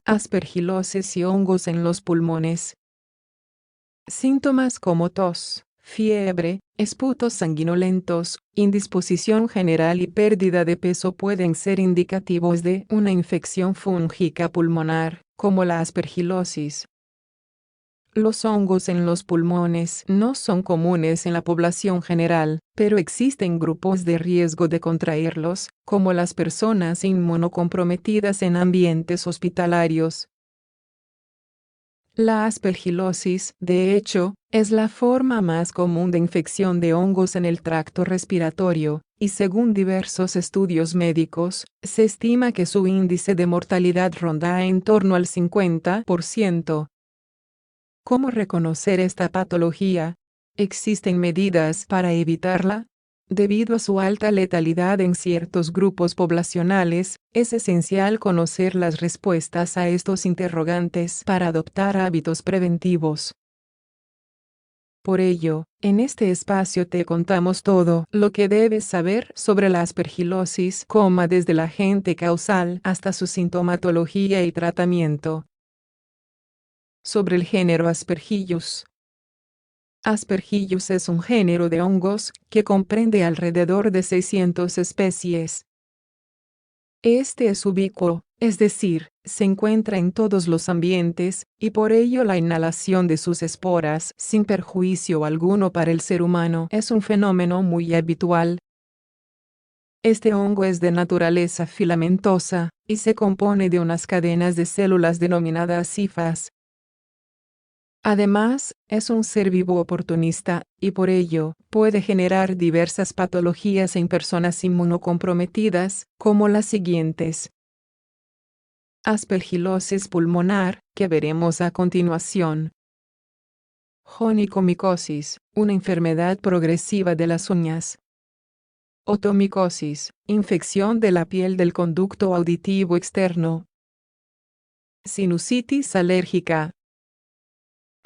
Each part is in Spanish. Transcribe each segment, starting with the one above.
Aspergilosis y hongos en los pulmones. Síntomas como tos, fiebre, esputos sanguinolentos, indisposición general y pérdida de peso pueden ser indicativos de una infección fúngica pulmonar, como la aspergilosis. Los hongos en los pulmones no son comunes en la población general, pero existen grupos de riesgo de contraerlos, como las personas inmunocomprometidas en ambientes hospitalarios. La aspergilosis, de hecho, es la forma más común de infección de hongos en el tracto respiratorio, y según diversos estudios médicos, se estima que su índice de mortalidad ronda en torno al 50%. ¿Cómo reconocer esta patología? ¿Existen medidas para evitarla? Debido a su alta letalidad en ciertos grupos poblacionales, es esencial conocer las respuestas a estos interrogantes para adoptar hábitos preventivos. Por ello, en este espacio te contamos todo lo que debes saber sobre la aspergilosis, desde el agente causal hasta su sintomatología y tratamiento. Sobre el género Aspergillus. Aspergillus es un género de hongos que comprende alrededor de 600 especies. Este es ubicuo, es decir, se encuentra en todos los ambientes, y por ello la inhalación de sus esporas sin perjuicio alguno para el ser humano es un fenómeno muy habitual. Este hongo es de naturaleza filamentosa, y se compone de unas cadenas de células denominadas hifas. Además, es un ser vivo oportunista, y por ello, puede generar diversas patologías en personas inmunocomprometidas, como las siguientes. Aspergilosis pulmonar, que veremos a continuación. Onicomicosis, una enfermedad progresiva de las uñas. Otomicosis, infección de la piel del conducto auditivo externo. Sinusitis alérgica.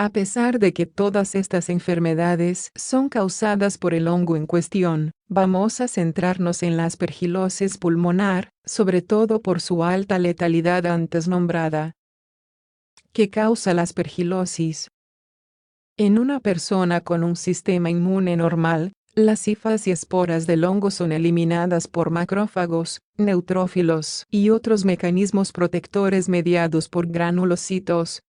A pesar de que todas estas enfermedades son causadas por el hongo en cuestión, vamos a centrarnos en la aspergilosis pulmonar, sobre todo por su alta letalidad antes nombrada. ¿Qué causa la aspergilosis? En una persona con un sistema inmune normal, las hifas y esporas del hongo son eliminadas por macrófagos, neutrófilos y otros mecanismos protectores mediados por granulocitos.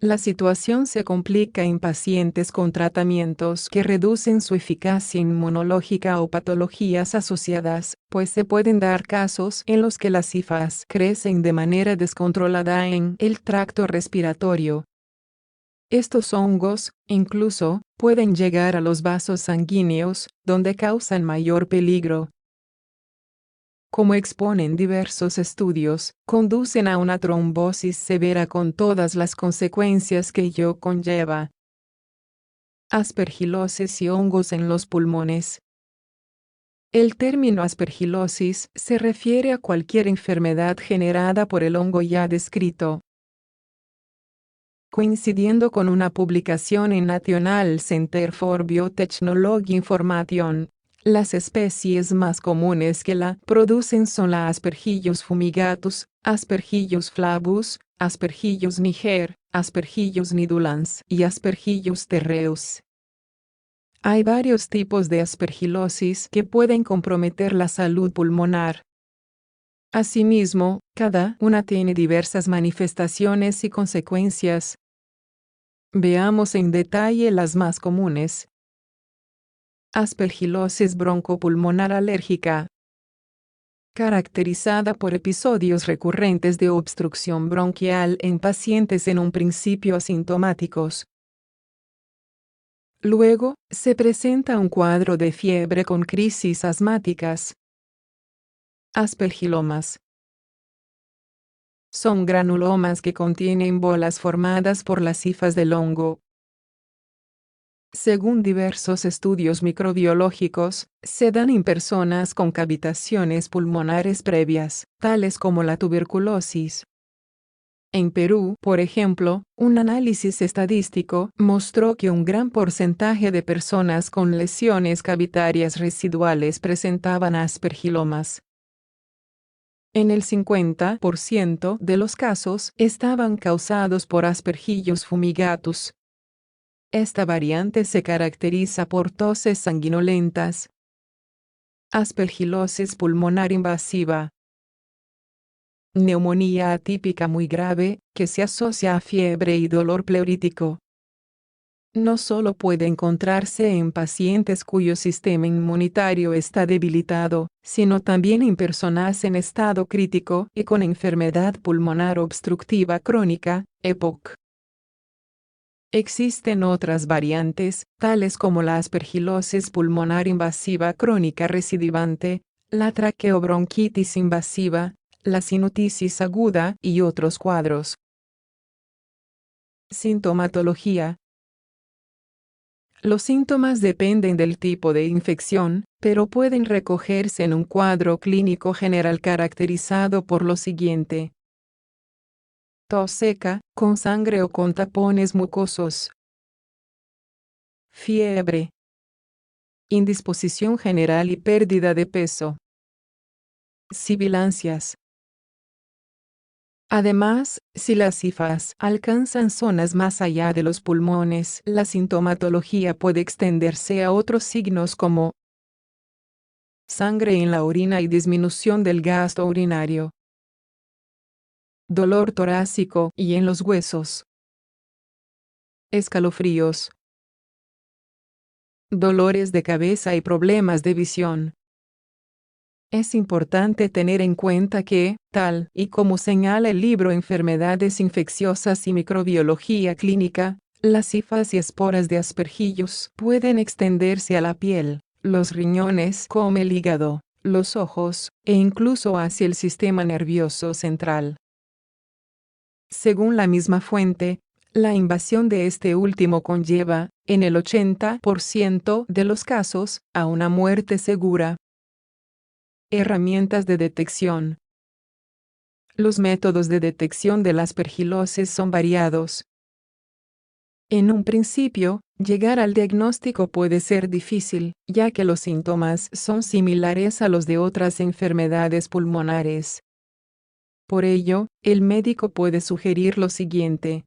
La situación se complica en pacientes con tratamientos que reducen su eficacia inmunológica o patologías asociadas, pues se pueden dar casos en los que las hifas crecen de manera descontrolada en el tracto respiratorio. Estos hongos, incluso, pueden llegar a los vasos sanguíneos, donde causan mayor peligro. Como exponen diversos estudios, conducen a una trombosis severa con todas las consecuencias que ello conlleva. Aspergilosis y hongos en los pulmones. El término aspergilosis se refiere a cualquier enfermedad generada por el hongo ya descrito. Coincidiendo con una publicación en National Center for Biotechnology Information, las especies más comunes que la producen son la Aspergillus fumigatus, Aspergillus flavus, Aspergillus niger, Aspergillus nidulans y Aspergillus terreus. Hay varios tipos de aspergilosis que pueden comprometer la salud pulmonar. Asimismo, cada una tiene diversas manifestaciones y consecuencias. Veamos en detalle las más comunes. Aspergilosis broncopulmonar alérgica. Caracterizada por episodios recurrentes de obstrucción bronquial en pacientes en un principio asintomáticos. Luego, se presenta un cuadro de fiebre con crisis asmáticas. Aspergilomas. Son granulomas que contienen bolas formadas por las hifas del hongo. Según diversos estudios microbiológicos, se dan en personas con cavitaciones pulmonares previas, tales como la tuberculosis. En Perú, por ejemplo, un análisis estadístico mostró que un gran porcentaje de personas con lesiones cavitarias residuales presentaban aspergilomas. En el 50% de los casos estaban causados por Aspergillus fumigatus. Esta variante se caracteriza por toses sanguinolentas, aspergilosis pulmonar invasiva, neumonía atípica muy grave, que se asocia a fiebre y dolor pleurítico. No solo puede encontrarse en pacientes cuyo sistema inmunitario está debilitado, sino también en personas en estado crítico y con enfermedad pulmonar obstructiva crónica, EPOC. Existen otras variantes, tales como la aspergilosis pulmonar invasiva crónica recidivante, la traqueobronquitis invasiva, la sinusitis aguda y otros cuadros. Sintomatología. Los síntomas dependen del tipo de infección, pero pueden recogerse en un cuadro clínico general caracterizado por lo siguiente: tos seca, con sangre o con tapones mucosos, fiebre, indisposición general y pérdida de peso, sibilancias. Además, si las cifras alcanzan zonas más allá de los pulmones, la sintomatología puede extenderse a otros signos como sangre en la orina y disminución del gasto urinario, dolor torácico y en los huesos, escalofríos, dolores de cabeza y problemas de visión. Es importante tener en cuenta que, tal y como señala el libro Enfermedades infecciosas y microbiología clínica, las hifas y esporas de Aspergillus pueden extenderse a la piel, los riñones como el hígado, los ojos, e incluso hacia el sistema nervioso central. Según la misma fuente, la invasión de este último conlleva, en el 80% de los casos, a una muerte segura. Herramientas de detección. Los métodos de detección de la aspergilosis son variados. En un principio, llegar al diagnóstico puede ser difícil, ya que los síntomas son similares a los de otras enfermedades pulmonares. Por ello, el médico puede sugerir lo siguiente: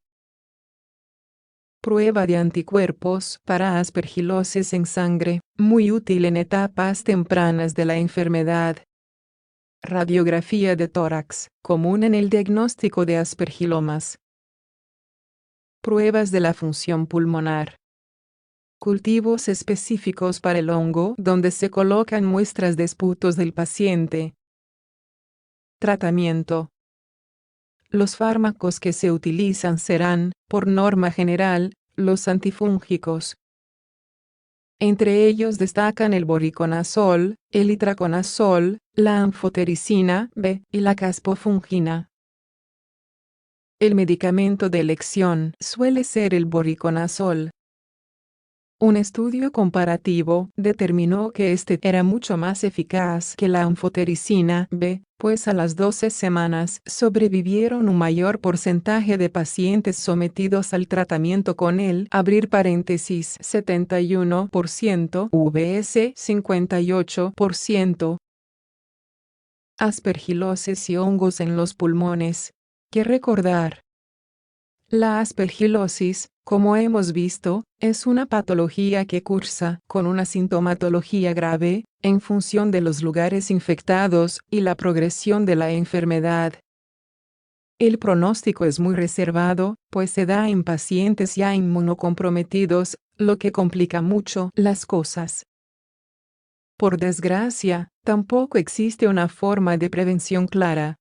prueba de anticuerpos para aspergilosis en sangre, muy útil en etapas tempranas de la enfermedad. Radiografía de tórax, común en el diagnóstico de aspergilomas. Pruebas de la función pulmonar. Cultivos específicos para el hongo donde se colocan muestras de esputos del paciente. Tratamiento. Los fármacos que se utilizan serán, por norma general, los antifúngicos. Entre ellos destacan el voriconazol, el itraconazol, la anfotericina B y la caspofungina. El medicamento de elección suele ser el voriconazol. Un estudio comparativo determinó que este era mucho más eficaz que la anfotericina B, pues a las 12 semanas sobrevivieron un mayor porcentaje de pacientes sometidos al tratamiento con el abrir paréntesis 71% vs 58%. Aspergilosis y hongos en los pulmones. ¿Qué recordar? La aspergilosis, como hemos visto, es una patología que cursa con una sintomatología grave, en función de los lugares infectados y la progresión de la enfermedad. El pronóstico es muy reservado, pues se da en pacientes ya inmunocomprometidos, lo que complica mucho las cosas. Por desgracia, tampoco existe una forma de prevención clara.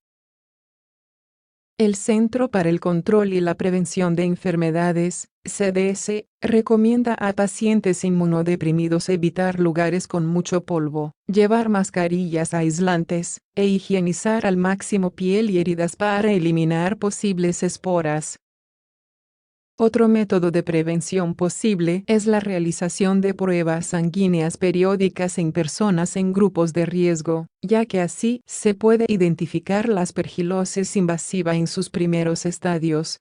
El Centro para el Control y la Prevención de Enfermedades, CDC, recomienda a pacientes inmunodeprimidos evitar lugares con mucho polvo, llevar mascarillas aislantes, e higienizar al máximo piel y heridas para eliminar posibles esporas. Otro método de prevención posible es la realización de pruebas sanguíneas periódicas en personas en grupos de riesgo, ya que así se puede identificar la aspergilosis invasiva en sus primeros estadios,